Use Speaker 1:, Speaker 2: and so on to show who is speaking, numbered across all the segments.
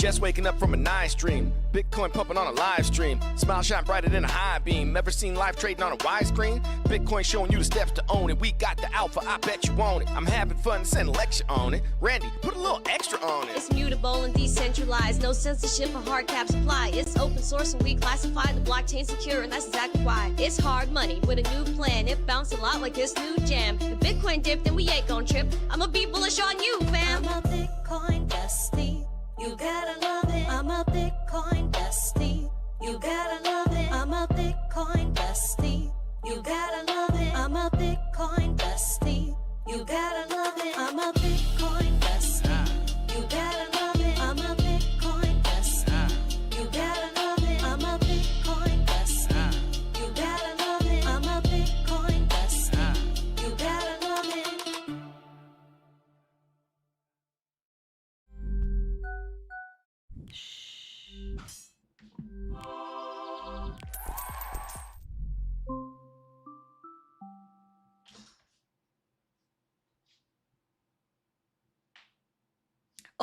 Speaker 1: Just waking up from a nice dream. Bitcoin pumping on a live stream. Smile shine brighter than a high beam. Never seen life trading on a widescreen. Bitcoin showing you the steps to own it. We got the alpha, I bet you want it. I'm having fun, send a lecture on it. Randy, put a little extra on it.
Speaker 2: It's mutable and decentralized. No censorship or hard caps apply. It's open source and we classify the blockchain secure, and that's exactly why. It's hard money with a new plan. It bounced a lot like this new jam. If Bitcoin dipped, then we ain't gon' trip. I'ma be bullish on you, fam.
Speaker 3: I'm a Bitcoin bestie. You gotta love it. I'm a Bitcoin bestie. You gotta love it. I'm a Bitcoin bestie. You gotta love it. I'm a Bitcoin bestie. You gotta love it. I'm a Bitcoin bestie. You gotta love it. I'm a Bitcoin bestie. You gotta love it. I'm a Bitcoin bestie. You gotta love it. I'm a Bitcoin bestie. You gotta love it.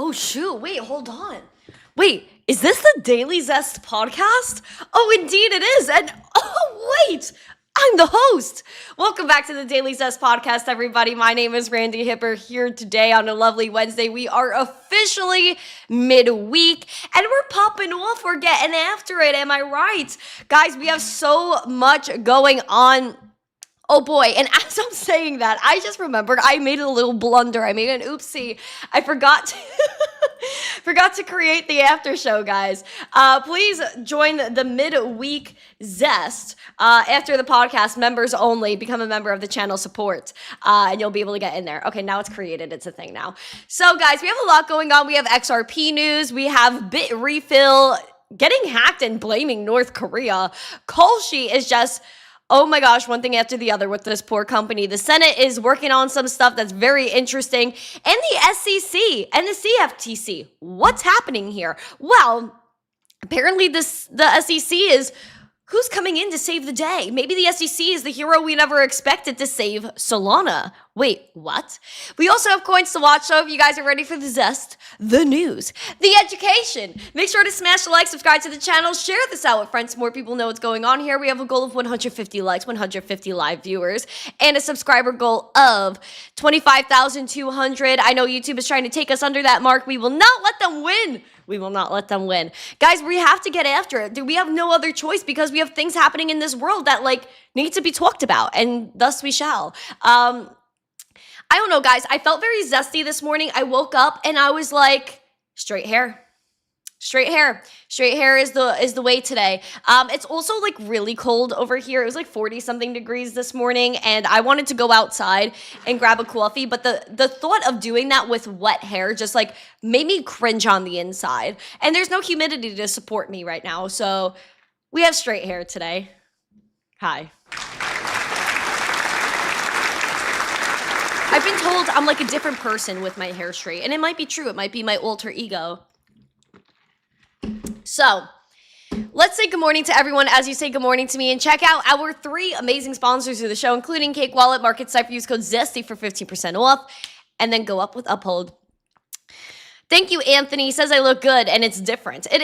Speaker 4: Oh shoot, wait, hold on. Wait, is this the Daily Zest podcast? Oh, indeed it is. And oh, wait, I'm the host. Welcome back to the Daily Zest podcast, everybody. My name is Randi Hipper here today on a lovely Wednesday. We are officially midweek and we're popping off. We're getting after it. Am I right? Guys, we have so much going on. Oh boy, and as I'm saying that, I just remembered I made a little blunder. I made an oopsie. I forgot to create the after show, guys. Please join the midweek Zest after the podcast, members only. Become a member of the channel support, and you'll be able to get in there. Okay, now it's created. It's a thing now. So, guys, we have a lot going on. We have XRP news. We have Bit Refill getting hacked and blaming North Korea. Kalshi is just... oh my gosh, one thing after the other with this poor company. The Senate is working on some stuff that's very interesting. And the SEC and the CFTC. What's happening here? Well, apparently the SEC is who's coming in to save the day. Maybe the SEC is the hero we never expected to save Solana. Wait, what? We also have coins to watch, so if you guys are ready for the Zest, the news, the education, make sure to smash the like, subscribe to the channel, share this out with friends so more people know what's going on here. We have a goal of 150 likes, 150 live viewers, and a subscriber goal of 25,200. I know YouTube is trying to take us under that mark. We will not let them win. We will not let them win. Guys, we have to get after it. We have no other choice because we have things happening in this world that need to be talked about, and thus we shall. I don't know, guys. I felt very zesty this morning. I woke up and I was like, straight hair. Straight hair. Straight hair is the way today. It's also really cold over here. It was 40 something degrees this morning and I wanted to go outside and grab a coffee, but the thought of doing that with wet hair just made me cringe on the inside. And there's no humidity to support me right now. So we have straight hair today. Hi. I've been told I'm a different person with my hair straight, and it might be true. It might be my alter ego. So, let's say good morning to everyone as you say good morning to me, and check out our 3 amazing sponsors of the show, including Cake Wallet, Market Cipher. Use code ZESTY for 15% off, and then go up with Uphold. Thank you, Anthony. He says I look good, and it's different. It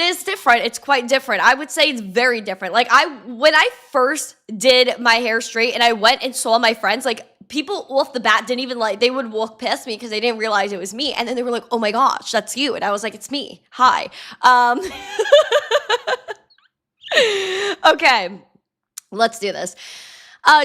Speaker 4: is different. It's quite different. I would say it's very different. When I first did my hair straight, and I went and saw my friends, people off the bat didn't even they would walk past me because they didn't realize it was me. And then they were like, oh my gosh, that's you. And I was like, it's me. Hi. Okay, let's do this.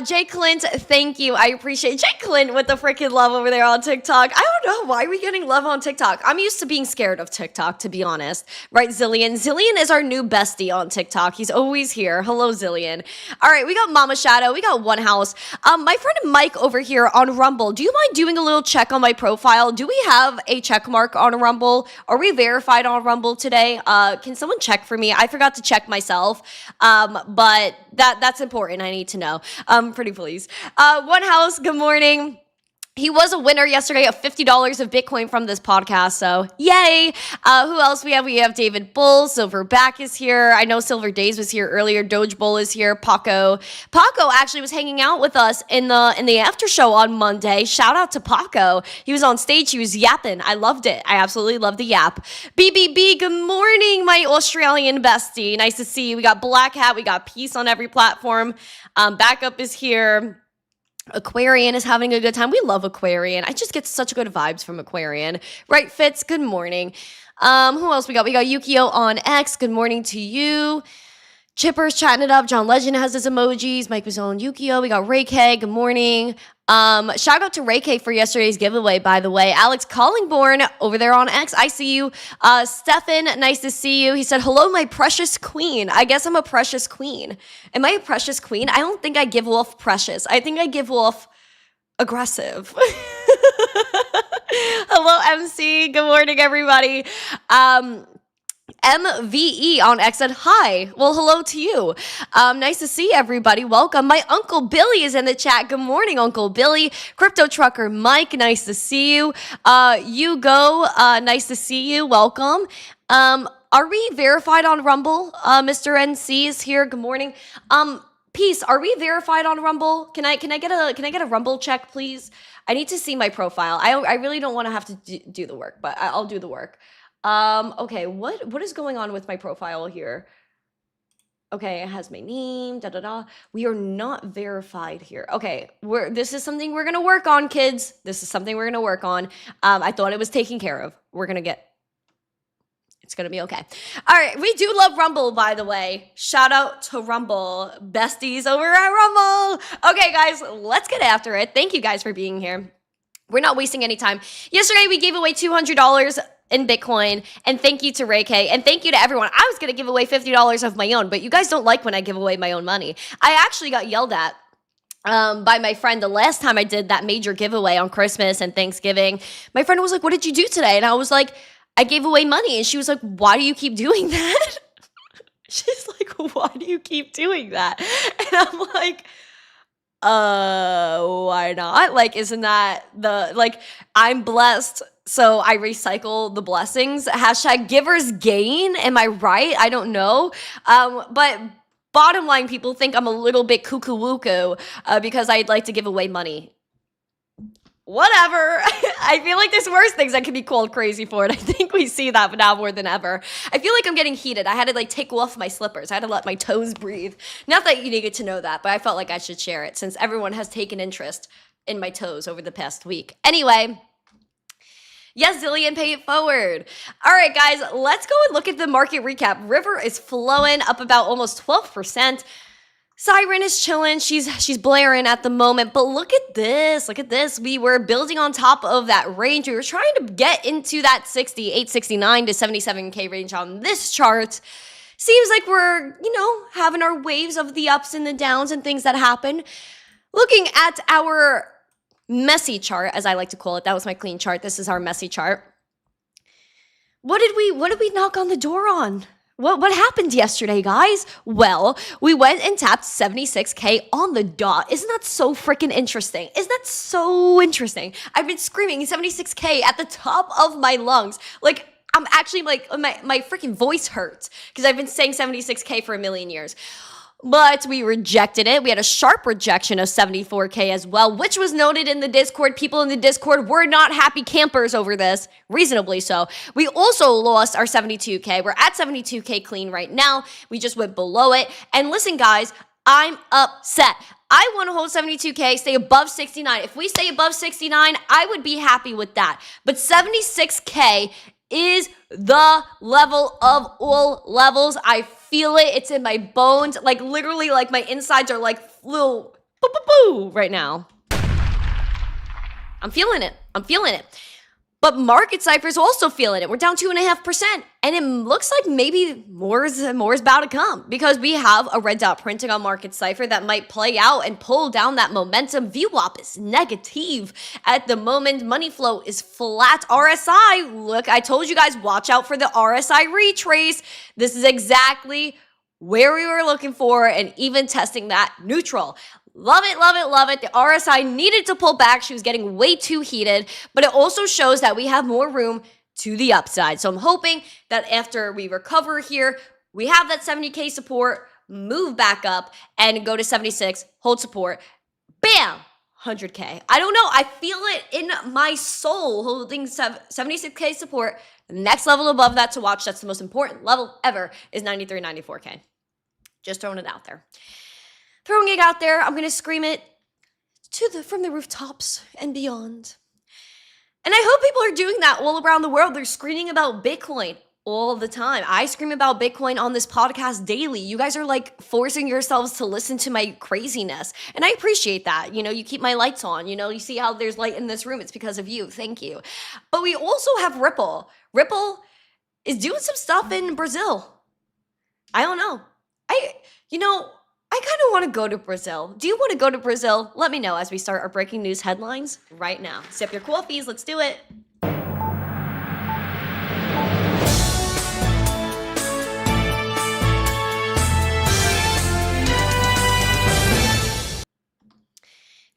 Speaker 4: Jay Clint, thank you. I appreciate Jay Clint with the freaking love over there on TikTok. I don't know. Why are we getting love on TikTok? I'm used to being scared of TikTok, to be honest. Right, Zillion? Zillion is our new bestie on TikTok. He's always here. Hello, Zillion. All right, we got Mama Shadow. We got One House. My friend Mike over here on Rumble. Do you mind doing a little check on my profile? Do we have a check mark on Rumble? Are we verified on Rumble today? Can someone check for me? I forgot to check myself, but that's important. I need to know. Pretty please. One House, good morning. He was a winner yesterday of $50 of Bitcoin from this podcast, so yay! Who else we have? We have David Bull, Silverback is here. I know Silver Days was here earlier. Doge Bull is here. Paco actually was hanging out with us in the after show on Monday. Shout out to Paco. He was on stage. He was yapping. I loved it. I absolutely loved the yap. BBB, good morning, my Australian bestie. Nice to see you. We got Black Hat. We got Peace on every platform. Backup is here. Aquarian is having a good time. We love Aquarian. I just get such good vibes from Aquarian. Right, Fitz, good morning. Who else we got? We got Yukio on X. Good morning to you. Chipper's chatting it up. John Legend has his emojis. Mike was on Yukio. We got Ray K. Good morning. Shout out to Ray K for yesterday's giveaway, by the way. Alex Collingborn over there on X. I see you. Stefan, nice to see you. He said, hello, my precious queen. I guess I'm a precious queen. Am I a precious queen? I don't think I give off precious. I think I give off aggressive. Hello, MC. Good morning, everybody. MVE on X said, hi. Well, hello to you. Nice to see everybody. Welcome. My Uncle Billy is in the chat. Good morning, Uncle Billy. Crypto Trucker Mike, nice to see you. Hugo, nice to see you. Welcome. Are we verified on Rumble? Mr. NC is here. Good morning. Peace, are we verified on Rumble? Can I get a Rumble check, please? I need to see my profile. I really don't want to have to do the work, but I'll do the work. Okay, what is going on with my profile here? Okay, it has my name, We are not verified here. Okay, this is something we're gonna work on, kids. This is something we're gonna work on. I thought it was taken care of. It's gonna be okay. All right, we do love Rumble, by the way. Shout out to Rumble, besties over at Rumble. Okay, guys, let's get after it. Thank you guys for being here. We're not wasting any time. Yesterday, we gave away $200 in Bitcoin, and thank you to Ray K, and thank you to everyone. I was gonna give away $50 of my own, but you guys don't like when I give away my own money. I actually got yelled at by my friend the last time I did that major giveaway on Christmas and Thanksgiving. My friend was like, what did you do today? And I was like, I gave away money. And she was like, why do you keep doing that? She's like, why do you keep doing that? And I'm like, why not? Like, isn't that I'm blessed, so I recycle the blessings. Hashtag givers gain. Am I right? I don't know. But bottom line, people think I'm a little bit cuckoo-woo-coo because I'd like to give away money. Whatever. I feel like there's worse things I could be called crazy for, and I think we see that now more than ever. I feel like I'm getting heated. I had to take off my slippers. I had to let my toes breathe. Not that you needed to know that, but I felt like I should share it since everyone has taken interest in my toes over the past week. Anyway, yes, Zillion, pay it forward. All right, guys, let's go and look at the market recap. River is flowing up about almost 12%. Siren is chilling. She's blaring at the moment. But look at this. Look at this. We were building on top of that range. We were trying to get into that 869 to 77K range on this chart. Seems like we're, having our waves of the ups and the downs and things that happen. Looking at our messy chart, as I like to call it. That was my clean chart. This is our messy chart. What did we knock on the door on? What happened yesterday, guys? Well, we went and tapped 76K on the dot. Isn't that so freaking interesting? Isn't that so interesting? I've been screaming 76K at the top of my lungs. I'm actually my freaking voice hurts because I've been saying 76K for a million years. But we rejected it. We had a sharp rejection of 74K as well, which was noted in the Discord. People in the Discord were not happy campers over this, reasonably so. We also lost our 72K. We're at 72K clean right now. We just went below it. And listen, guys, I'm upset. I want to hold 72K, stay above 69. If we stay above 69, I would be happy with that. But 76K is the level of all levels. I feel it. It's in my bones. Literally, my insides are little boo right now. I'm feeling it. But market Cipher is also feeling it. We're down 2.5%. And it looks like maybe more is about to come because we have a red dot printing on market Cipher that might play out and pull down that momentum. VWAP is negative at the moment. Money flow is flat. RSI, look, I told you guys, watch out for the RSI retrace. This is exactly where we were looking for and even testing that neutral. Love it, love it, love it. The RSI needed to pull back. She was getting way too heated, but it also shows that we have more room to the upside. So I'm hoping that after we recover here, we have that 70K support, move back up and go to 76, hold support. Bam! 100K. I don't know. I feel it in my soul holding 76K support. The next level above that to watch, that's the most important level ever, is 93, 94K. Just throwing it out there. Throwing it out there, I'm going to scream it from the rooftops and beyond. And I hope people are doing that all around the world. They're screaming about Bitcoin all the time. I scream about Bitcoin on this podcast daily. You guys are like forcing yourselves to listen to my craziness. And I appreciate that. You know, you keep my lights on. You know, you see how there's light in this room. It's because of you. Thank you. But we also have Ripple. Ripple is doing some stuff in Brazil. I don't know. I kind of want to go to Brazil. Do you want to go to Brazil? Let me know as we start our breaking news headlines right now. Sip your coffees. Let's do it.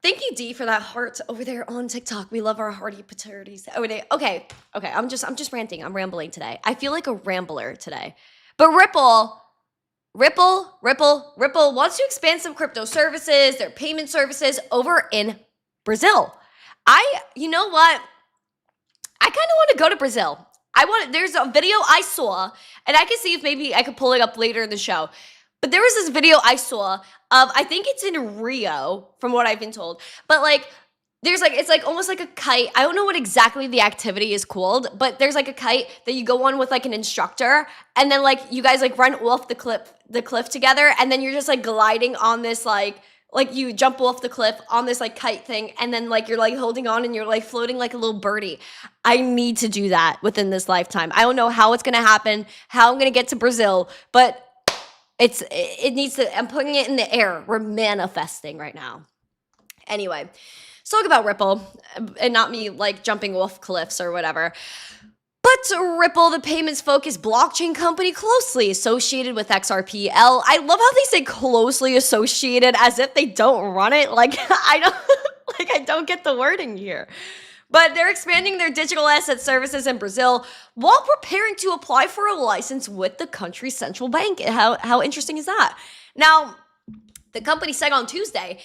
Speaker 4: Thank you, D, for that heart over there on TikTok. We love our hearty paternities. Okay. I'm just ranting. I'm rambling today. I feel like a rambler today. But Ripple wants to expand some crypto services, their payment services over in Brazil. You know what? I kind of want to go to Brazil. There's a video I saw, and I can see if maybe I could pull it up later in the show. But there was this video I saw of, I think it's in Rio, from what I've been told. But like, it's like almost like a kite. I don't know what exactly the activity is called, but there's like a kite that you go on with like an instructor, and then like you guys like run off the cliff together, and then you're just like gliding on this like you jump off the cliff on this like kite thing, and then like you're like holding on and you're like floating like a little birdie. I need to do that within this lifetime. I don't know how it's gonna happen, how I'm gonna get to Brazil, but it needs to. I'm putting it in the air. We're manifesting right now. Anyway, let's talk about Ripple and not me like jumping off cliffs or whatever. But Ripple, the payments focused blockchain company closely associated with XRPL. I love how they say closely associated as if they don't run it. Like I don't get the wording here. But they're expanding their digital asset services in Brazil while preparing to apply for a license with the country's central bank. How interesting is that? Now, the company said on Tuesday,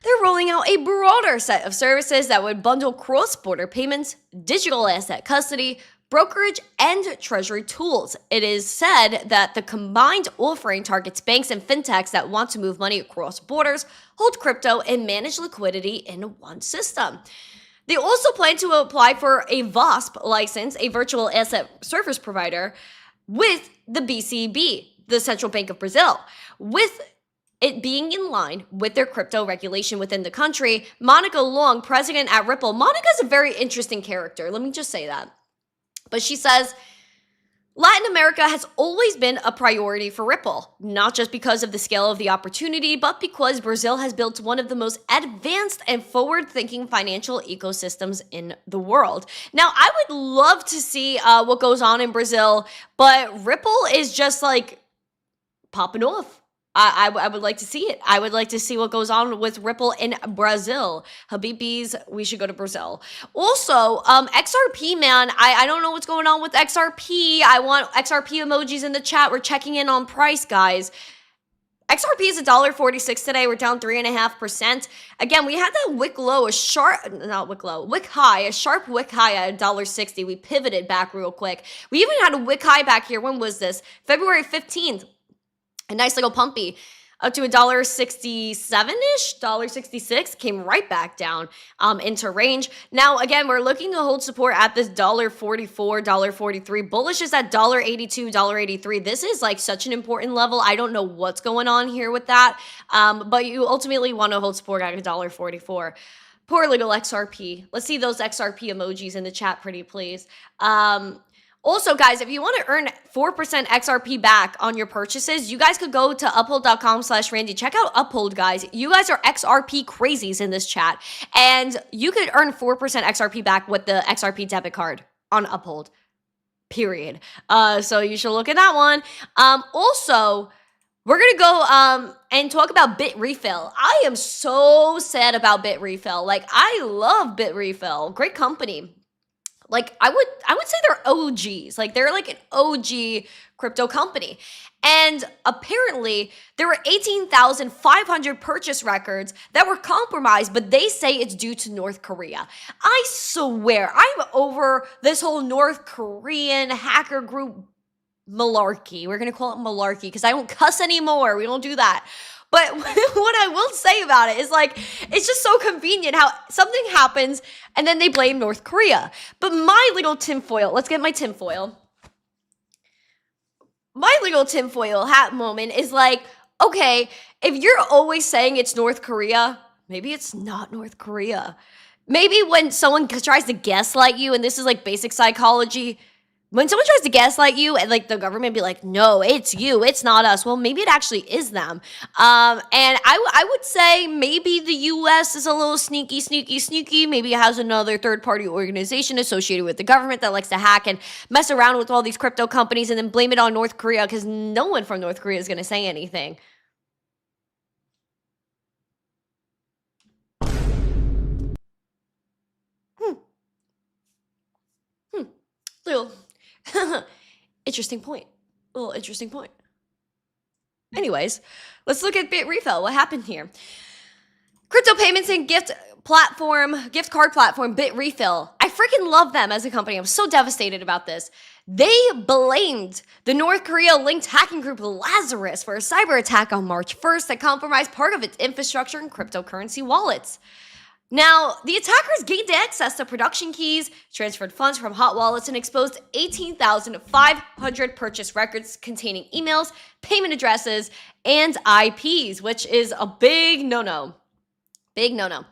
Speaker 4: they're rolling out a broader set of services that would bundle cross-border payments, digital asset custody, brokerage, and treasury tools. It is said that the combined offering targets banks and fintechs that want to move money across borders, hold crypto, and manage liquidity in one system. They also plan to apply for a VASP license, a virtual asset service provider, with the BCB, the Central Bank of Brazil. With it being in line with their crypto regulation within the country, Monica Long, president at Ripple. Monica's a very interesting character, let me just say that. But she says, Latin America has always been a priority for Ripple, not just because of the scale of the opportunity, but because Brazil has built one of the most advanced and forward-thinking financial ecosystems in the world. Now, I would love to see what goes on in Brazil, but Ripple is just like popping off. I would like to see it. I would like to see what goes on with Ripple in Brazil. Habibis, we should go to Brazil. Also, XRP, man, I don't know what's going on with XRP. I want XRP emojis in the chat. We're checking in on price, guys. XRP is $1.46 today. We're down 3.5%. Again, we had that wick high, a sharp wick high at $1.60. We pivoted back real quick. We even had a wick high back here. When was this? February 15th. A nice little pumpy up to $1.67-ish, $1.66, came right back down into range. Now, again, we're looking to hold support at this $1.44, $1.43. Bullish is at $1.82, $1.83. This is like such an important level. I don't know what's going on here with that, but you ultimately want to hold support at $1.44. Poor little XRP. Let's see those XRP emojis in the chat, pretty please. Also, guys, if you want to earn 4% XRP back on your purchases, you guys could go to uphold.com/Randy. Check out Uphold, guys. You guys are XRP crazies in this chat. And you could earn 4% XRP back with the XRP debit card on Uphold. Period. So you should look at that one. Also, We're gonna go and talk about Bitrefill. I am so sad about Bitrefill. Like, I love Bitrefill. Great company. Like, I would say they're OGs. Like, they're like an OG crypto company. And apparently there were 18,500 purchase records that were compromised, but they say it's due to North Korea. I swear, I'm over this whole North Korean hacker group malarkey. We're going to call it malarkey because I don't cuss anymore. We don't do that. But what I will say about it is, like, it's just so convenient how something happens and then they blame North Korea. But my little tinfoil, let's get my tinfoil. My little tinfoil hat moment is like, okay, if you're always saying it's North Korea, maybe it's not North Korea. Maybe when someone tries to gaslight you, and this is like basic psychology, when someone tries to gaslight you and like the government be like, no, it's you, it's not us. Well, maybe it actually is them. And I would say maybe the US is a little sneaky. Maybe it has another third-party organization associated with the government that likes to hack and mess around with all these crypto companies and then blame it on North Korea because no one from North Korea is going to say anything. Little interesting point. A little interesting point. Anyways, let's look at Bitrefill. What happened here? Crypto payments and gift card platform Bitrefill. I freaking love them as a company. I'm so devastated about this. They blamed the North Korea-linked hacking group Lazarus for a cyber attack on March 1st that compromised part of its infrastructure and cryptocurrency wallets. Now, the attackers gained access to production keys, transferred funds from hot wallets, and exposed 18,500 purchase records containing emails, payment addresses, and IPs, which is a big no-no. Big no-no.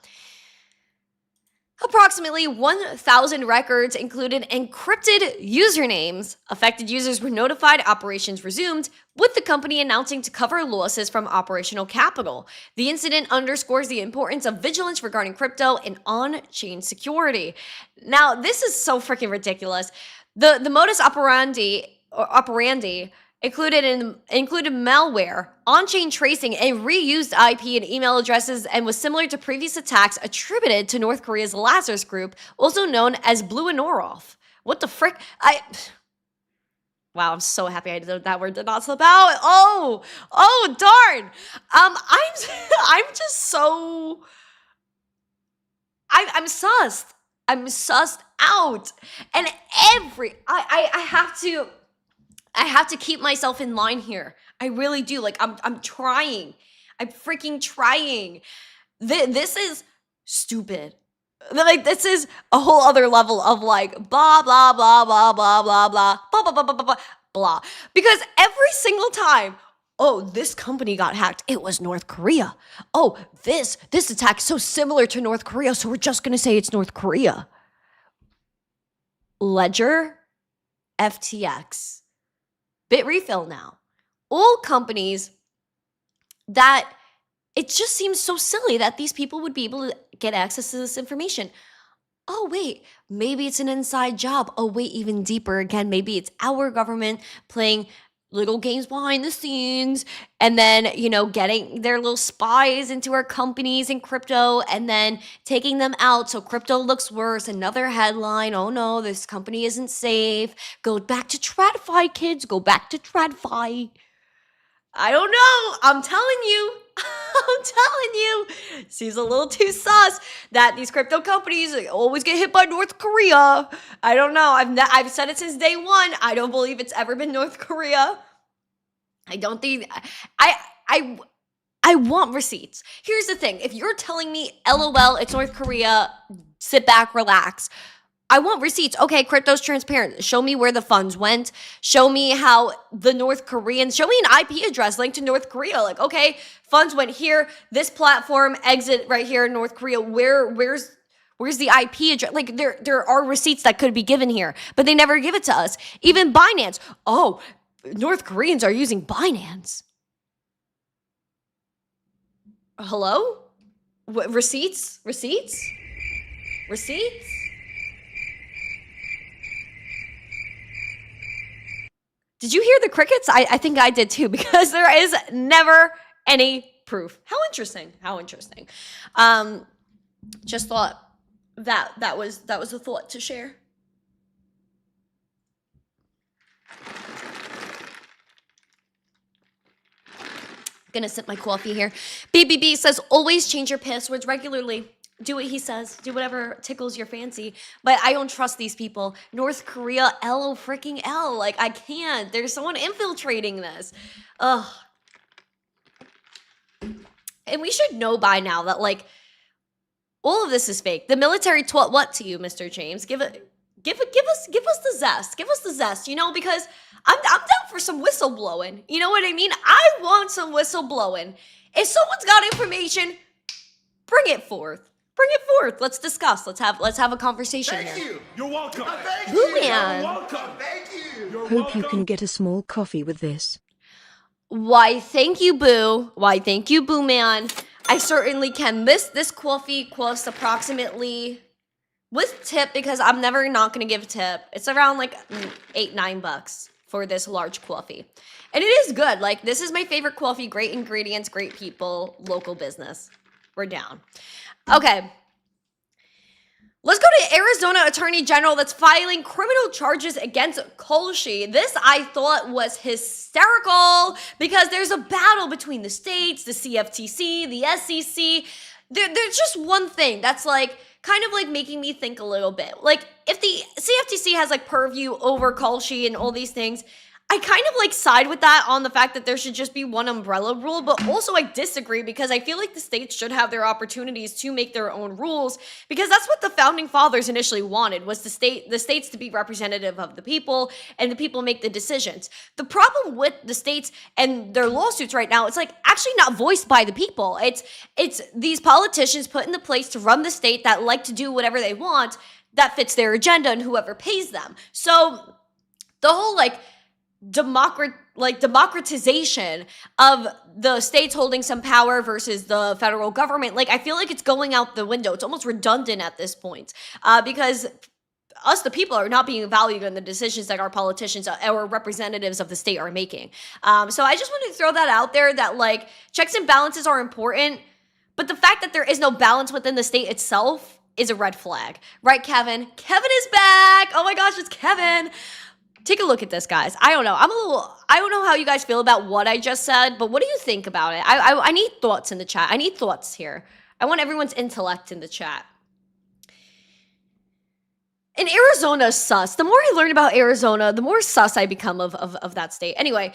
Speaker 4: Approximately 1,000 records included encrypted usernames. Affected users were notified, operations resumed, with the company announcing to cover losses from operational capital. The incident underscores the importance of vigilance regarding crypto and on-chain security. Now, this is so freaking ridiculous. The modus operandi included malware, on-chain tracing, and reused IP and email addresses, and was similar to previous attacks attributed to North Korea's Lazarus group, also known as Blue and Orov. What the frick? Wow, I'm so happy I did that word did not slip out. Oh, darn. I'm just so. I'm sussed. I'm sussed out, and I have to keep myself in line here. I really do. Like, I'm trying. I'm freaking trying. This is stupid. Like, this is a whole other level of like blah blah blah blah blah blah blah blah blah blah blah blah blah. Because every single time, oh, this company got hacked, it was North Korea. Oh, this attack is so similar to North Korea, so we're just gonna say it's North Korea. Ledger, FTX, Bitrefill now. All companies that it just seems so silly that these people would be able to get access to this information. Oh, wait, maybe it's an inside job. Oh, wait, even deeper again, maybe it's our government playing little games behind the scenes and then, getting their little spies into our companies in crypto and then taking them out so crypto looks worse. Another headline, oh no, this company isn't safe. Go back to TradFi, kids. Go back to TradFi. I don't know. I'm telling you. Seems a little too sus that these crypto companies always get hit by North Korea. I don't know. I've said it since day one. I don't believe it's ever been North Korea. I don't think I want receipts. Here's the thing. If you're telling me, LOL, it's North Korea, sit back, relax. I want receipts. Okay, crypto's transparent. Show me where the funds went. Show me how the North Koreans, show me an IP address linked to North Korea. Like, okay, funds went here. This platform exit right here in North Korea. Where's the IP address? Like, there are receipts that could be given here, but they never give it to us. Even Binance. Oh, North Koreans are using Binance. Hello? What, receipts? Did you hear the crickets? I think I did too, because there is never any proof. How interesting. How interesting. Just thought that was a thought to share. Gonna sip my coffee here. BBB says, always change your passwords regularly. Do what he says. Do whatever tickles your fancy. But I don't trust these people. North Korea, LO freaking L. Like, I can't. There's someone infiltrating this. Ugh. And we should know by now that, like, all of this is fake. The military taught what to you, Mr. James? Give us the zest. Give us the zest, you know, because I'm down for some whistleblowing. You know what I mean? I want some whistleblowing. If someone's got information, bring it forth. Bring it forth. Let's discuss. Let's have a conversation here.
Speaker 5: Thank you. You're welcome. Thank
Speaker 4: Boo
Speaker 5: you.
Speaker 4: man.
Speaker 5: You're welcome. Thank you. You're
Speaker 6: Hope
Speaker 5: welcome.
Speaker 6: you can get a small coffee with this.
Speaker 4: Why, thank you, Boo. Why, thank you, Boo man. I certainly can. This coffee costs approximately, with tip, because I'm never not going to give tip, it's around like $8-9 for this large coffee. And it is good. Like, this is my favorite coffee. Great ingredients, great people, local business. We're down. Okay. Let's go to Arizona Attorney General that's filing criminal charges against Kolshi. This I thought was hysterical because there's a battle between the states, the CFTC, the SEC. There's just one thing that's like kind of like making me think a little bit. Like, if the CFTC has like purview over Kolshi and all these things, I kind of like side with that on the fact that there should just be one umbrella rule, but also I disagree because I feel like the states should have their opportunities to make their own rules, because that's what the founding fathers initially wanted, was the states to be representative of the people and the people make the decisions. The problem with the states and their lawsuits right now, it's like actually not voiced by the people. It's these politicians put into place to run the state that like to do whatever they want that fits their agenda and whoever pays them. So the whole democratization of the states holding some power versus the federal government, like, I feel like it's going out the window. It's almost redundant at this point, because us, the people, are not being valued in the decisions that our politicians or representatives of the state are making. So I just wanted to throw that out there, that like checks and balances are important, but the fact that there is no balance within the state itself is a red flag. Right, Kevin? Kevin is back! Oh my gosh, it's Kevin! Take a look at this, guys. I don't know. I don't know how you guys feel about what I just said, but what do you think about it? I need thoughts in the chat. I need thoughts here. I want everyone's intellect in the chat. And Arizona's sus. The more I learn about Arizona, the more sus I become of that state. Anyway,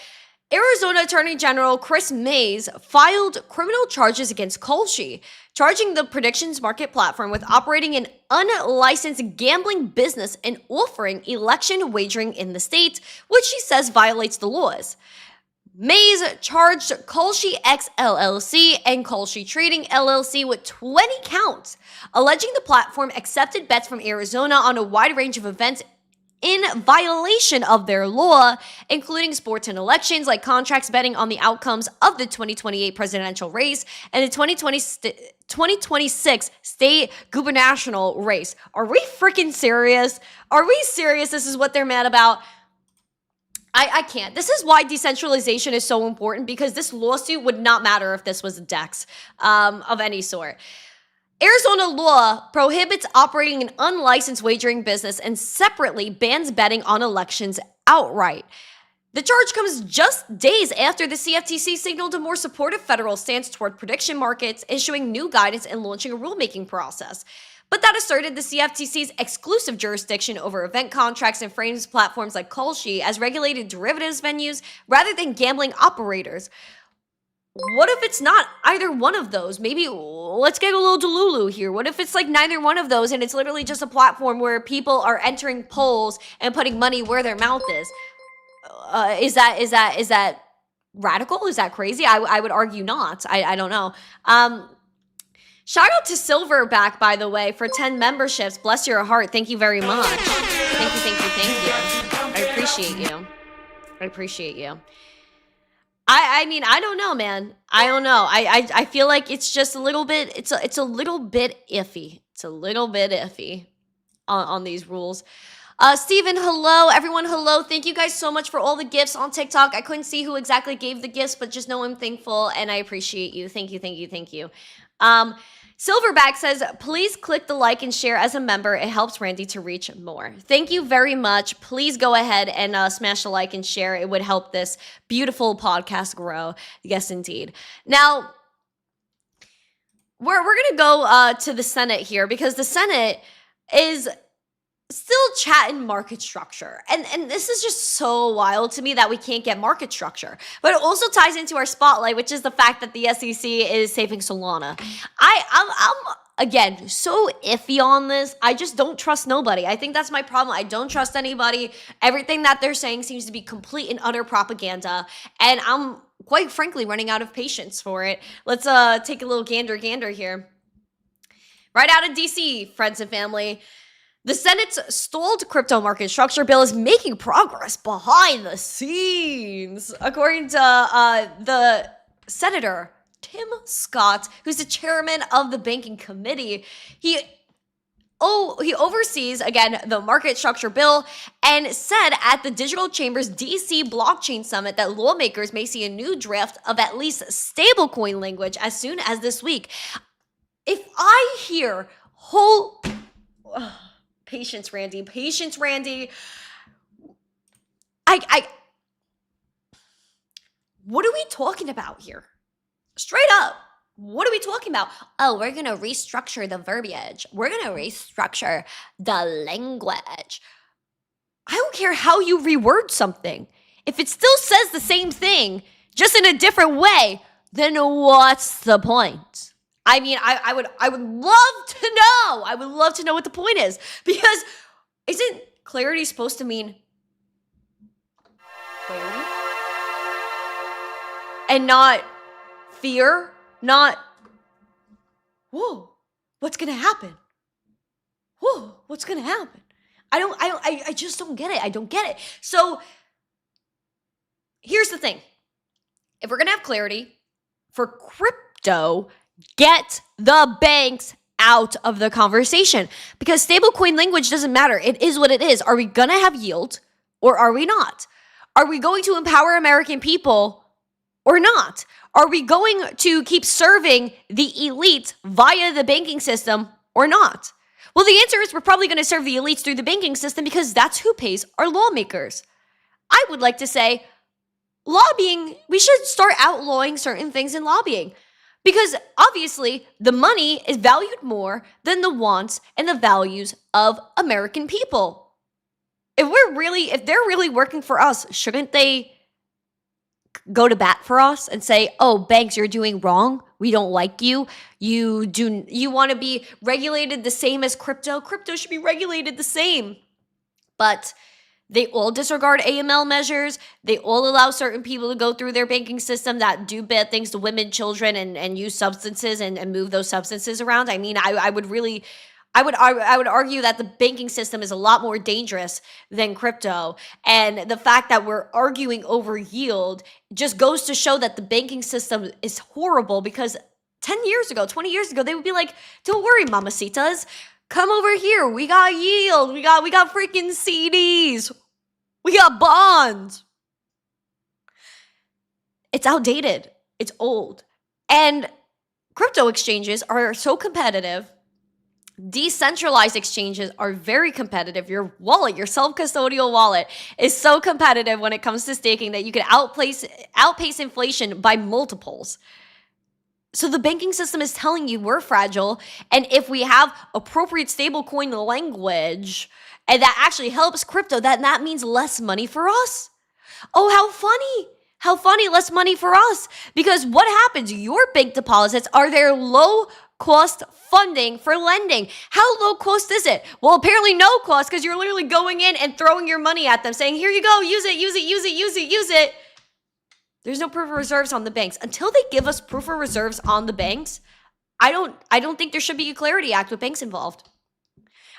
Speaker 4: Arizona Attorney General Chris Mays filed criminal charges against Kolshi, charging the predictions market platform with operating an unlicensed gambling business and offering election wagering in the state, which he says violates the laws. Mays charged Kolshi X LLC and Kolshi Trading LLC with 20 counts, alleging the platform accepted bets from Arizona on a wide range of events in violation of their law, including sports and elections, like contracts betting on the outcomes of the 2028 presidential race and the 2026 state gubernatorial race. Are we freaking serious? Are we serious? This is what they're mad about? I can't. This is why decentralization is so important, because this lawsuit would not matter if this was a DEX of any sort. Arizona law prohibits operating an unlicensed wagering business and separately bans betting on elections outright. The charge comes just days after the CFTC signaled a more supportive federal stance toward prediction markets, issuing new guidance and launching a rulemaking process. But that asserted the CFTC's exclusive jurisdiction over event contracts and frames platforms like Kolshi as regulated derivatives venues rather than gambling operators. What if it's not either one of those? Maybe let's get a little delulu here. What if it's like neither one of those and it's literally just a platform where people are entering polls and putting money where their mouth is? Is that radical? Is that crazy? I would argue not. I don't know. Shout out to Silverback, by the way, for 10 memberships. Bless your heart. Thank you very much. Thank you. I appreciate you. I mean, I don't know, man. I don't know. I feel like it's just a little bit, it's a little bit iffy. It's a little bit iffy on these rules. Steven, hello. Everyone, hello. Thank you guys so much for all the gifts on TikTok. I couldn't see who exactly gave the gifts, but just know I'm thankful and I appreciate you. Thank you, thank you, thank you. Silverback says, please click the like and share as a member. It helps Randy to reach more. Thank you very much. Please go ahead and smash the like and share. It would help this beautiful podcast grow. Yes, indeed. Now, we're going to go to the Senate here because the Senate is still chatting market structure. And this is just so wild to me that we can't get market structure. But it also ties into our spotlight, which is the fact that the SEC is saving Solana. I'm again, so iffy on this. I just don't trust nobody. I think that's my problem. I don't trust anybody. Everything that they're saying seems to be complete and utter propaganda. And I'm quite frankly running out of patience for it. Let's take a little gander here. Right out of DC, friends and family. The Senate's stalled crypto market structure bill is making progress behind the scenes. According to the Senator Tim Scott, who's the chairman of the Banking Committee, he oversees, again, the market structure bill and said at the Digital Chamber's DC Blockchain Summit that lawmakers may see a new draft of at least stablecoin language as soon as this week. If I hear patience, Randy. Patience, Randy. What are we talking about here? Straight up. What are we talking about? Oh, we're going to restructure the verbiage. We're going to restructure the language. I don't care how you reword something. If it still says the same thing, just in a different way, then what's the point? I mean, I would love to know. I would love to know what the point is. Because isn't clarity supposed to mean clarity? And not fear? Not, whoa, what's going to happen? Whoa, what's going to happen? I just don't get it. I don't get it. So here's the thing. If we're going to have clarity for crypto, get the banks out of the conversation because stablecoin language doesn't matter. It is what it is. Are we going to have yield or are we not? Are we going to empower American people or not? Are we going to keep serving the elite via the banking system or not? Well, the answer is we're probably going to serve the elites through the banking system because that's who pays our lawmakers. I would like to say lobbying, we should start outlawing certain things in lobbying. Because obviously, the money is valued more than the wants and the values of American people. If they're really working for us, shouldn't they go to bat for us and say, "Oh, banks, you're doing wrong. We don't like you. You want to be regulated the same as crypto? Crypto should be regulated the same." But they all disregard AML measures. They all allow certain people to go through their banking system that do bad things to women, children, and use substances and move those substances around. I mean, I would argue that the banking system is a lot more dangerous than crypto. And the fact that we're arguing over yield just goes to show that the banking system is horrible because 10 years ago, 20 years ago, they would be like, don't worry, mamacitas. Come over here. We got yield. We got freaking CDs. We got bonds. It's outdated. It's old. And crypto exchanges are so competitive. Decentralized exchanges are very competitive. Your wallet, your self-custodial wallet is so competitive when it comes to staking that you can outpace inflation by multiples. So the banking system is telling you we're fragile, and if we have appropriate stablecoin language, and that actually helps crypto, that means less money for us. Oh, how funny. How funny, less money for us. Because what happens? Your bank deposits are their low-cost funding for lending. How low cost is it? Well, apparently no cost because you're literally going in and throwing your money at them saying, here you go, use it, use it, use it, use it, use it. There's no proof of reserves on the banks. Until they give us proof of reserves on the banks, I don't think there should be a Clarity Act with banks involved.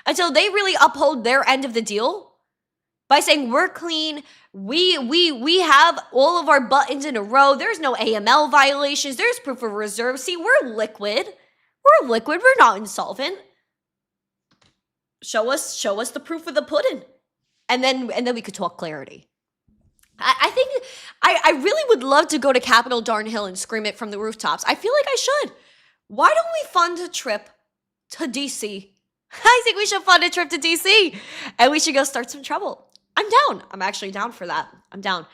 Speaker 4: Until they really uphold their end of the deal by saying we're clean, we have all of our buttons in a row, there's no AML violations, there's proof of reserves. See, we're liquid. We're liquid, we're not insolvent. Show us the proof of the pudding. and then we could talk clarity. I think I really would love to go to Capitol Darn Hill and scream it from the rooftops. I feel like I should. Why don't we fund a trip to DC? I think we should fund a trip to DC, and we should go start some trouble. I'm down. I'm actually down for that. I'm down.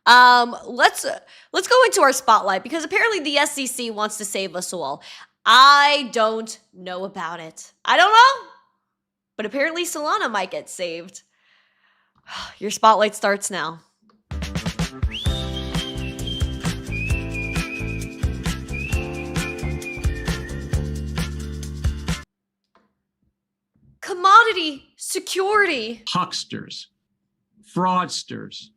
Speaker 4: Let's go into our spotlight, because apparently the SEC wants to save us all. I don't know about it. I don't know, but apparently Solana might get saved. Your spotlight starts now. Commodity security.
Speaker 7: Hucksters, fraudsters,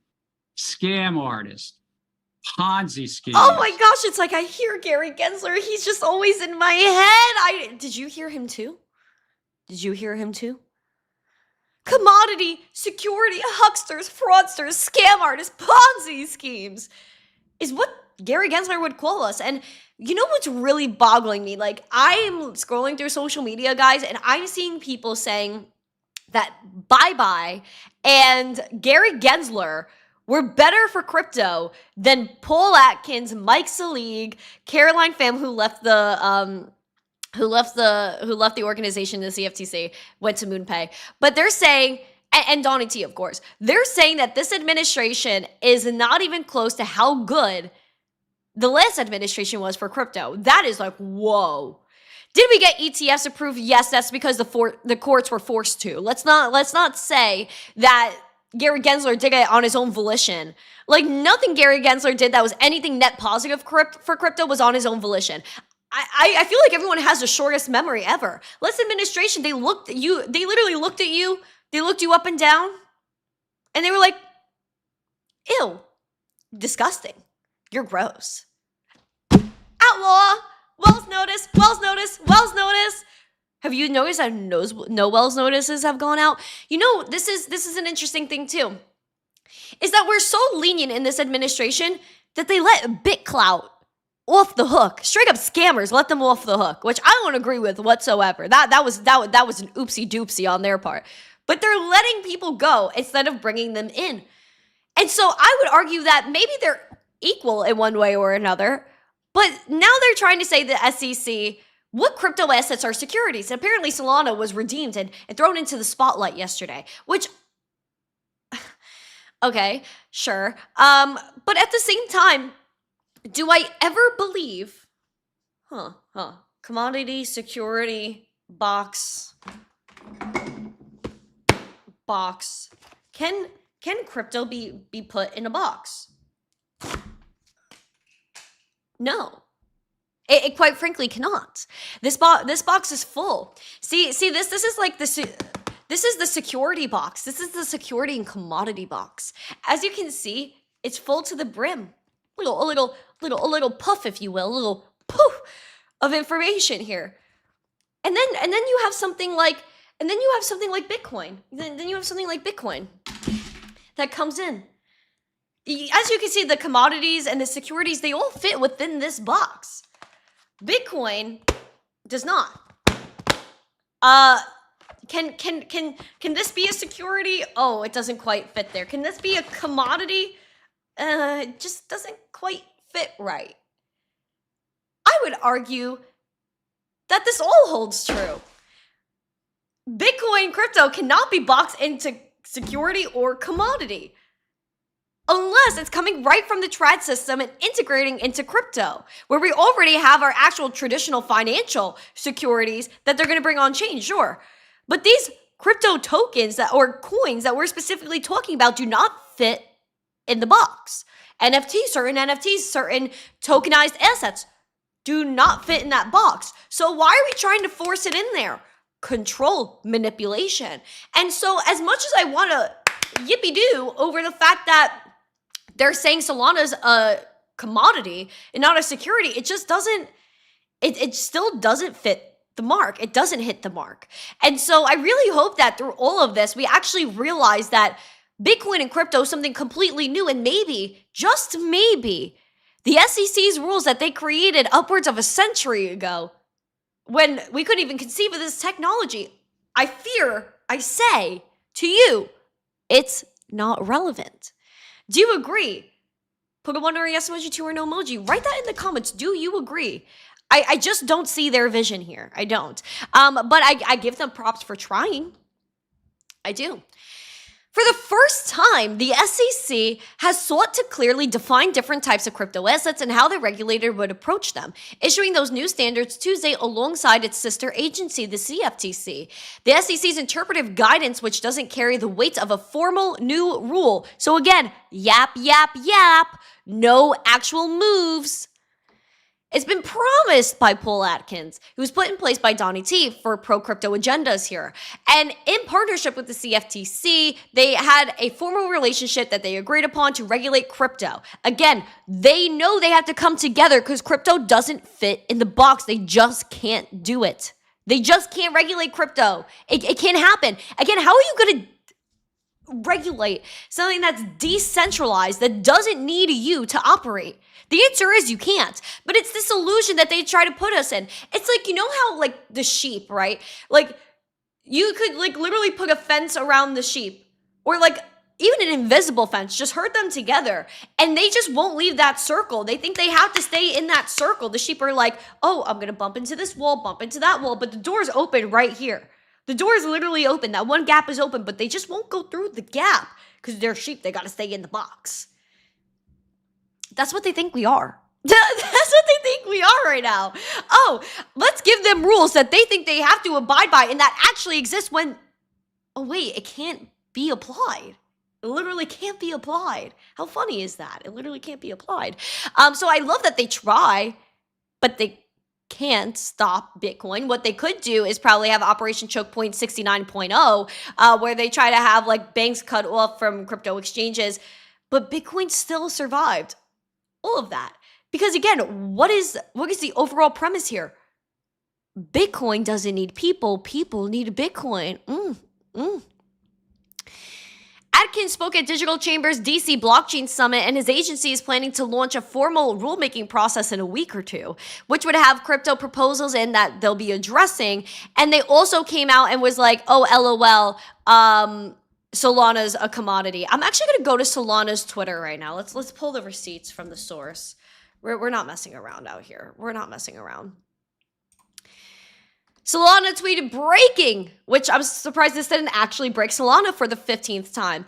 Speaker 7: scam artists, Ponzi schemes.
Speaker 4: Oh my gosh, it's like I hear Gary Gensler. He's just always in my head. Did you hear him too? Did you hear him too? Commodity security, hucksters, fraudsters, scam artists, Ponzi schemes is what Gary Gensler would call us. And you know what's really boggling me? Like, I am scrolling through social media, guys, and I'm seeing people saying that bye-bye and Gary Gensler were better for crypto than Paul Atkins, Mike Selig, Caroline Pham, who left the organization, the CFTC, went to MoonPay. But they're saying, and Donnie T, of course, they're saying that this administration is not even close to how good the last administration was for crypto. That is like, whoa. Did we get ETFs approved? Yes, that's because the courts were forced to. Let's not say that Gary Gensler did it on his own volition. Like, nothing Gary Gensler did that was anything net positive for crypto was on his own volition. I feel like everyone has the shortest memory ever. Last administration, they literally looked at you, they looked you up and down, and they were like, ew, disgusting. You're gross. Outlaw! Wells notice, Wells notice, Wells notice. Have you noticed that no Wells notices have gone out? You know, this is an interesting thing too. Is that we're so lenient in this administration that they let BitClout off the hook. Straight up scammers let them off the hook, which I don't agree with whatsoever. That was an oopsie doopsie on their part. But they're letting people go instead of bringing them in. And so I would argue that maybe they're equal in one way or another, but now they're trying to say the SEC, what crypto assets are securities? And apparently Solana was redeemed and thrown into the spotlight yesterday, which, okay, sure. But at the same time, do I ever believe, commodity security box, can crypto be put in a box? No, it quite frankly cannot. This box is full. See, this is like this is the security box. This is the security and commodity box. As you can see, it's full to the brim. A little puff, if you will, a little poof of information here. And then you have something like Bitcoin. Then you have something like Bitcoin that comes in. As you can see, the commodities and the securities, they all fit within this box. Bitcoin does not. Can this be a security? Oh, it doesn't quite fit there. Can this be a commodity? It just doesn't quite fit right. I would argue that this all holds true. Bitcoin crypto cannot be boxed into security or commodity unless it's coming right from the trad system and integrating into crypto, where we already have our actual traditional financial securities that they're going to bring on chain, sure. But these crypto tokens or coins that we're specifically talking about do not fit in the box. Certain NFTs, certain tokenized assets do not fit in that box. So why are we trying to force it in there? Control, manipulation. And so as much as I want to yippee-doo over the fact that they're saying Solana's a commodity and not a security, it just doesn't, it still doesn't fit the mark. It doesn't hit the mark. And so I really hope that through all of this, we actually realize that Bitcoin and crypto is something completely new, and maybe, just maybe, the SEC's rules that they created upwards of a century ago, when we couldn't even conceive of this technology, I say to you, It's not relevant. Do you agree? Put a 1 or a yes emoji, 2 or no emoji. Write that in the comments. Do you agree? I just don't see their vision here. I don't. But I give them props for trying. I do. For the first time, the SEC has sought to clearly define different types of crypto assets and how the regulator would approach them, issuing those new standards Tuesday alongside its sister agency, the CFTC. The SEC's interpretive guidance, which doesn't carry the weight of a formal new rule. So again, yap, yap, yap, no actual moves. It's been promised by Paul Atkins, who was put in place by Donnie T for pro-crypto agendas here. And in partnership with the CFTC, they had a formal relationship that they agreed upon to regulate crypto. Again, they know they have to come together because crypto doesn't fit in the box. They just can't do it. They just can't regulate crypto. It can't happen. Again, how are you going to regulate something that's decentralized that doesn't need you to operate? The answer is you can't. But it's this illusion that they try to put us in. It's like, you know how like the sheep, right? Like you could like literally put a fence around the sheep, or like even an invisible fence, just herd them together and they just won't leave that circle. They think they have to stay in that circle. The sheep are like, oh, I'm going to bump into this wall, bump into that wall, but the door's open right here. The door is literally open. That one gap is open, but they just won't go through the gap because they're sheep. They got to stay in the box. That's what they think we are. That's what they think we are right now. Oh, let's give them rules that they think they have to abide by and that actually exist when, oh wait, it can't be applied. It literally can't be applied. How funny is that? It literally can't be applied. So I love that they try, but they can't stop Bitcoin. What they could do is probably have Operation Choke Point 69.0, where they try to have like banks cut off from crypto exchanges, but Bitcoin still survived. All of that. Because again, what is the overall premise here? Bitcoin doesn't need people. People need Bitcoin. Atkins spoke at Digital Chamber's DC Blockchain Summit, and his agency is planning to launch a formal rulemaking process in a week or two, which would have crypto proposals in that they'll be addressing. And they also came out and was like, oh, LOL, Solana's a commodity. I'm actually going to go to Solana's Twitter right now. Let's pull the receipts from the source. We're not messing around out here. We're not messing around. Solana tweeted breaking, which I'm surprised this didn't actually break Solana for the 15th time.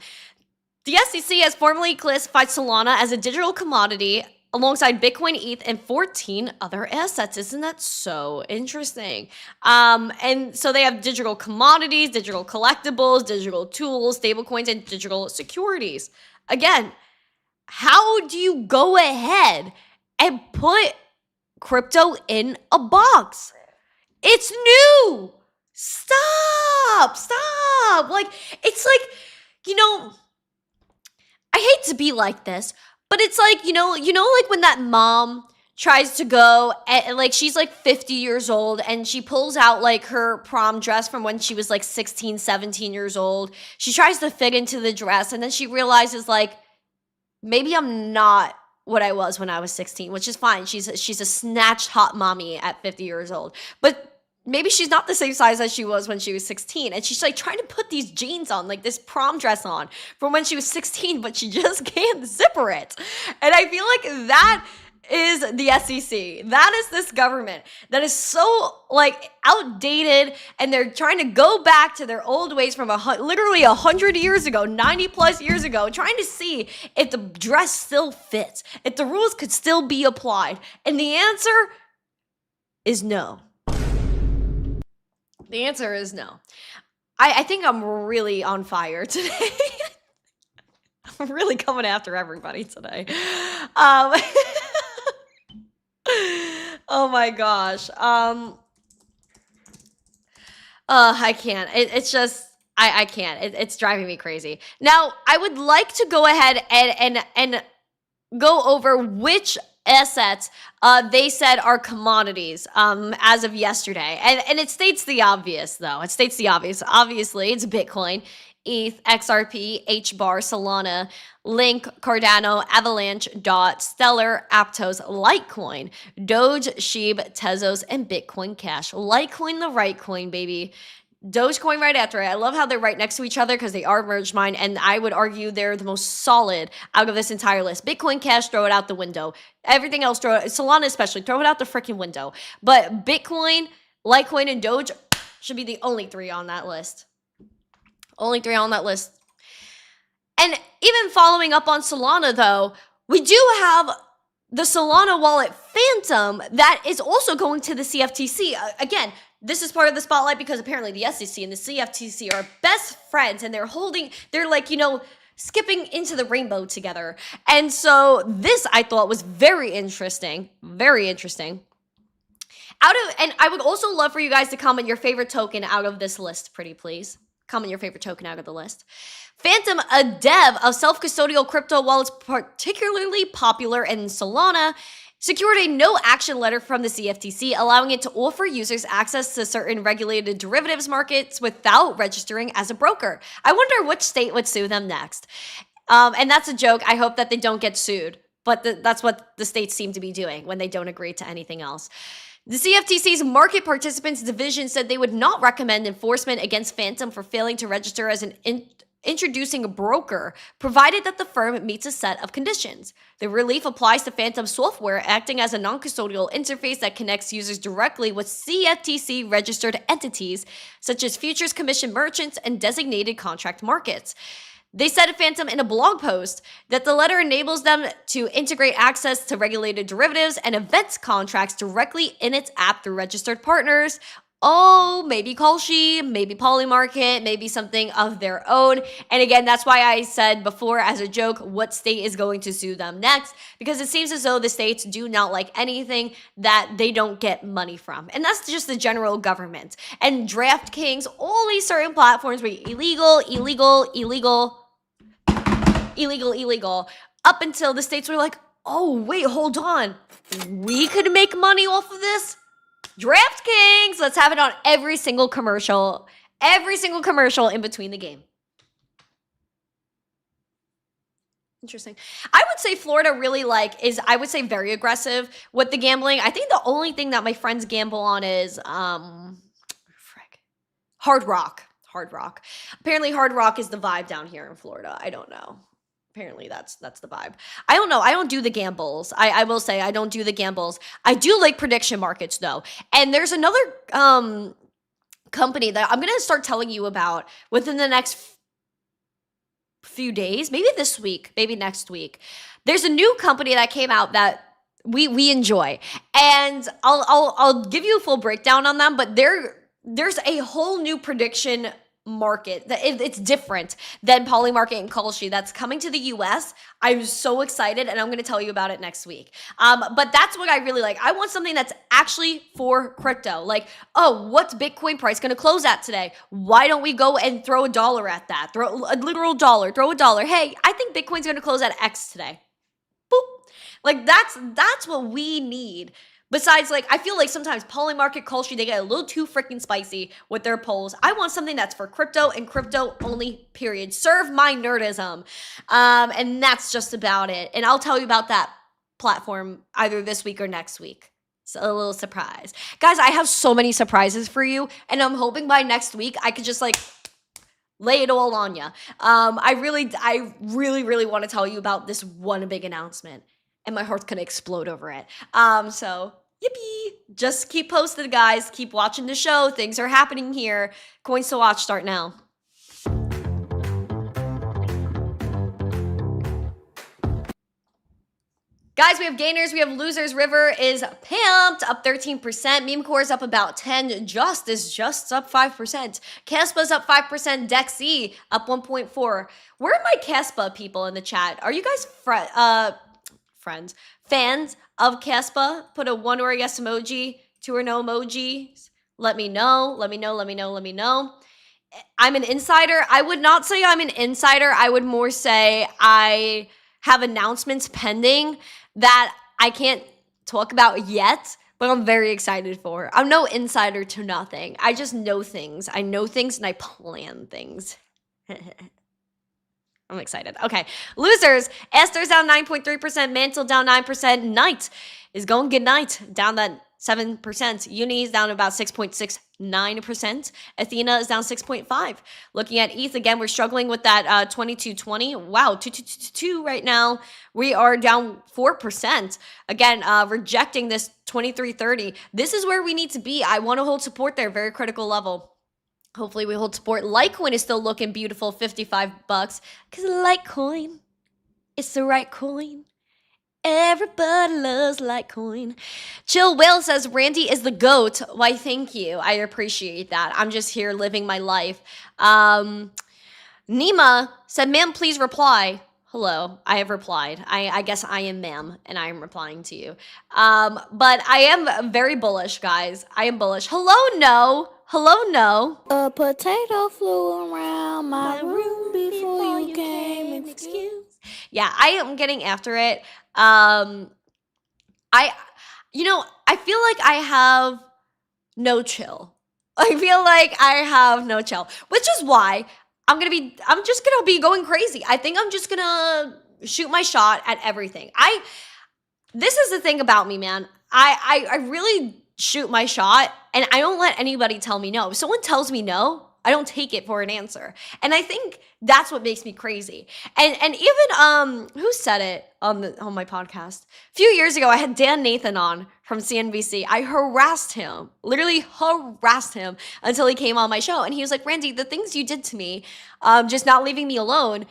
Speaker 4: The SEC has formally classified Solana as a digital commodity alongside Bitcoin, ETH, and 14 other assets. Isn't that so interesting? And so they have digital commodities, digital collectibles, digital tools, stablecoins, and digital securities. Again, how do you go ahead and put crypto in a box? It's new. Stop. Like, it's like, you know, I hate to be like this, but it's like, you know, like when that mom tries to go and like, she's like 50 years old and she pulls out like her prom dress from when she was like 16, 17 years old. She tries to fit into the dress and then she realizes like, maybe I'm not what I was when I was 16, which is fine. She's a snatched hot mommy at 50 years old. But maybe she's not the same size as she was when she was 16. And she's like trying to put these jeans on, like this prom dress on from when she was 16, but she just can't zipper it. And I feel like that is the SEC. That is this government that is so like outdated, and they're trying to go back to their old ways from literally 100 years ago, 90 plus years ago, trying to see if the dress still fits, if the rules could still be applied. And the answer is no. The answer is no. I think I'm really on fire today. I'm really coming after everybody today. Oh my gosh. I can't. It's just, I can't. It's driving me crazy. Now, I would like to go ahead and go over which assets they said are commodities as of yesterday. And it states the obvious, though. It states the obvious. Obviously, it's Bitcoin, ETH, XRP, HBAR, Solana, Link, Cardano, Avalanche, DOT, Stellar, Aptos, Litecoin, Doge, SHIB, Tezos, and Bitcoin Cash. Litecoin, the right coin, baby. Dogecoin right after it. I love how they're right next to each other because they are merged mine, and I would argue they're the most solid out of this entire list. Bitcoin Cash, throw it out the window. Everything else, throw it. Solana especially, throw it out the freaking window. But Bitcoin, Litecoin, and Doge should be the only three on that list. Only three on that list. And even following up on Solana, though, we do have the Solana wallet Phantom that is also going to the CFTC. Again, this is part of the spotlight because apparently the SEC and the CFTC are best friends, and they're like, you know, skipping into the rainbow together. And so this I thought was very interesting. Very interesting. And I would also love for you guys to comment your favorite token out of this list, pretty please. Comment your favorite token out of the list. Phantom, a dev of self-custodial crypto wallets particularly popular in Solana, secured a no-action letter from the CFTC, allowing it to offer users access to certain regulated derivatives markets without registering as a broker. I wonder which state would sue them next. And that's a joke. I hope that they don't get sued. But that's what the states seem to be doing when they don't agree to anything else. The CFTC's Market Participants Division said they would not recommend enforcement against Phantom for failing to register as an introducing a broker, provided that the firm meets a set of conditions. The relief applies to Phantom software acting as a non-custodial interface that connects users directly with CFTC-registered entities, such as futures commission merchants and designated contract markets. They said to Phantom in a blog post that the letter enables them to integrate access to regulated derivatives and events contracts directly in its app through registered partners. Oh, maybe Kalshi, maybe Polymarket, maybe something of their own. And again, that's why I said before as a joke, what state is going to sue them next? Because it seems as though the states do not like anything that they don't get money from. And that's just the general government. And DraftKings, all these certain platforms were illegal, up until the states were like, oh, wait, hold on. We could make money off of this? DraftKings, let's have it on every single commercial in between the game. Interesting. I would say Florida really is, I would say, very aggressive with the gambling. I think the only thing that my friends gamble on is, Hard Rock. Apparently Hard Rock is the vibe down here in Florida. I don't know. Apparently that's the vibe. I don't know. I don't do the gambles. I will say I don't do the gambles. I do like prediction markets though. And there's another company that I'm going to start telling you about within the next few days, maybe this week, maybe next week. There's a new company that came out that we enjoy. And I'll give you a full breakdown on them, but there's a whole new prediction market that it's different than Polymarket and Kalshi that's coming to the US. I'm so excited, and I'm going to tell you about it next week. But that's what I really like. I want something that's actually for crypto. Like, oh, what's Bitcoin price going to close at today? Why don't we go and throw $1 at that? Throw a literal dollar. Throw $1. Hey, I think Bitcoin's going to close at X today. Boop. Like that's what we need. Besides, I feel like sometimes Polymarket, Kalshi, they get a little too freaking spicy with their polls. I want something that's for crypto and crypto only, period. Serve my nerdism. And that's just about it. And I'll tell you about that platform either this week or next week. It's a little surprise. Guys, I have so many surprises for you. And I'm hoping by next week I could just lay it all on you. I really want to tell you about this one big announcement. And my heart's going to explode over it. So, yippee. Just keep posted, guys. Keep watching the show. Things are happening here. Coins to watch start now. Guys, we have gainers, we have losers. River is pumped, up 13%. Meme Core is up about 10. Just up 5%. Caspa's up 5%. Dexy up 1.4. Where are my Caspa people in the chat? Are you guys fans of Caspa? Put a 1 or a yes emoji, 2 or no emojis. Let me know. I'm an insider. I would not say I'm an insider. I would more say I have announcements pending that I can't talk about yet, but I'm very excited for. I'm no insider to nothing. I just know things. I know things and I plan things. I'm excited. Okay. Losers. Esther's down 9.3%. Mantle down 9%. Knight is going good night. Down that 7%. Uni is down about 6.69%. Athena is down 6.5. Looking at ETH again, we're struggling with that 2220. Wow, 2222 right now. We are down 4%. Again, rejecting this 2330. This is where we need to be. I want to hold support there, very critical level. Hopefully we hold support. Litecoin is still looking beautiful, $55. Because Litecoin, it's the right coin. Everybody loves Litecoin. Chill Whale says, Randy is the GOAT. Why, thank you. I appreciate that. I'm just here living my life. Nima said, ma'am, please reply. Hello, I have replied. I guess I am ma'am, and I am replying to you. But I am very bullish, guys. I am bullish. Hello, no. Hello, no.
Speaker 8: A potato flew around my room before you came. Excuse.
Speaker 4: Yeah, I am getting after it. I feel like I have no chill. I feel like I have no chill, which is why I'm just gonna be going crazy. I think I'm just gonna shoot my shot at everything. This is the thing about me, man. I really shoot my shot and I don't let anybody tell me no. If someone tells me no, I don't take it for an answer. And I think that's what makes me crazy. And even who said it on my podcast? A few years ago, I had Dan Nathan on from CNBC. I harassed him, literally harassed him until he came on my show. And he was like, Randy, the things you did to me, just not leaving me alone,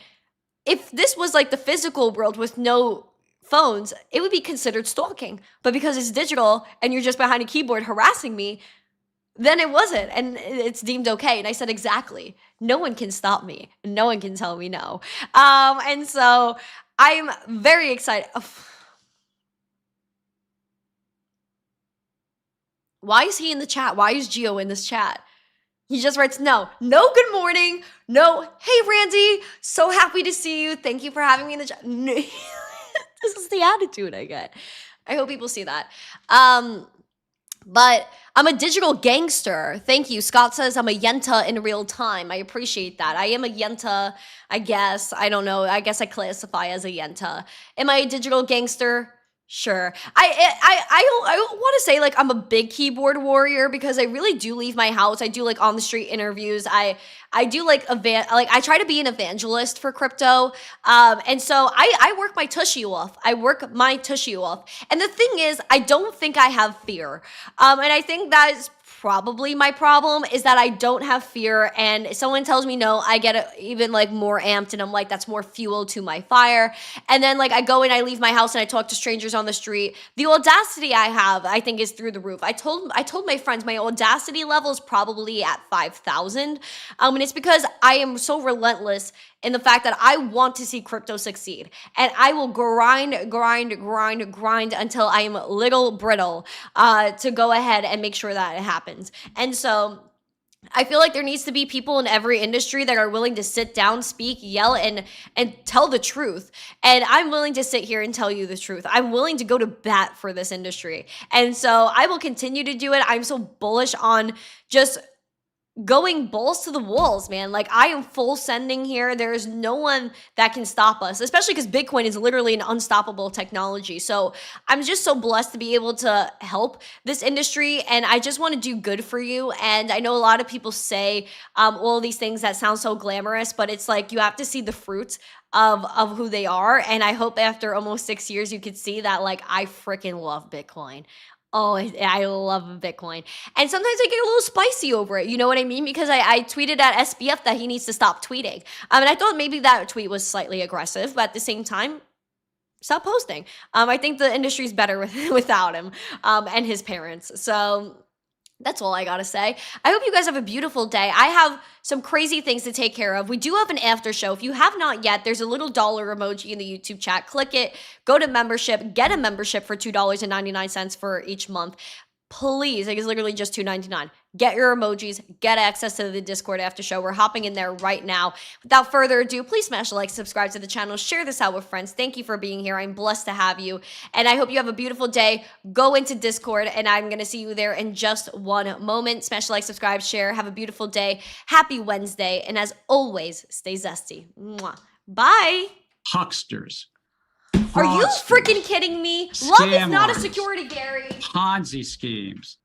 Speaker 4: if this was like the physical world with no phones, it would be considered stalking. But because it's digital and you're just behind a keyboard harassing me, then it wasn't, and it's deemed okay. And I said, exactly. No one can stop me. No one can tell me no. And so I'm very excited. Why is he in the chat? Why is Gio in this chat? He just writes, no good morning. No, hey, Randy, so happy to see you. Thank you for having me in the chat. This is the attitude I get. I hope people see that. But I'm a digital gangster. Thank you. Scott says I'm a yenta in real time. I appreciate that. I am a yenta, I guess. I don't know. I guess I classify as a yenta. Am I a digital gangster? Sure. I don't want to say like I'm a big keyboard warrior because I really do leave my house. I do like on the street interviews. I do like I try to be an evangelist for crypto. And so I work my tushy off. And the thing is, I don't think I have fear. And I think that is probably my problem is that I don't have fear, and if someone tells me no, I get even like more amped, and I'm like, that's more fuel to my fire. And then like I go and I leave my house and I talk to strangers on the street. The audacity I have, I think, is through the roof. I told my friends my audacity level is probably at 5,000, and it's because I am so relentless in the fact that I want to see crypto succeed, and I will grind until I am little brittle to go ahead and make sure that it happens. And so I feel like there needs to be people in every industry that are willing to sit down, speak, yell, and tell the truth. And I'm willing to sit here and tell you the truth. I'm willing to go to bat for this industry. And so I will continue to do it. I'm so bullish on just going balls to the walls, man. Like, I am full sending here. There is no one that can stop us, especially because Bitcoin is literally an unstoppable technology. So I'm just so blessed to be able to help this industry, and I just want to do good for you. And I know a lot of people say all these things that sound so glamorous, but it's like you have to see the fruits of who they are. And I hope after almost 6 years you could see that, like, I freaking love Bitcoin. Oh, I love Bitcoin. And sometimes I get a little spicy over it. You know what I mean? Because I tweeted at SBF that he needs to stop tweeting. And I thought maybe that tweet was slightly aggressive, but at the same time, stop posting. I think the industry's better without him and his parents. So that's all I gotta say. I hope you guys have a beautiful day. I have some crazy things to take care of. We do have an after show. If you have not yet, there's a little dollar emoji in the YouTube chat. Click it, go to membership, get a membership for $2.99 for each month. Please, it is literally just $2.99. Get your emojis, get access to the Discord after show. We're hopping in there right now. Without further ado, please smash a like, subscribe to the channel, share this out with friends. Thank you for being here. I'm blessed to have you. And I hope you have a beautiful day. Go into Discord, and I'm going to see you there in just one moment. Smash a like, subscribe, share. Have a beautiful day. Happy Wednesday. And as always, stay zesty. Mwah. Bye.
Speaker 7: Hucksters,
Speaker 4: Are you
Speaker 7: fraudsters,
Speaker 4: freaking kidding me? Love is not a
Speaker 7: artists,
Speaker 4: security, Gary.
Speaker 7: Ponzi schemes,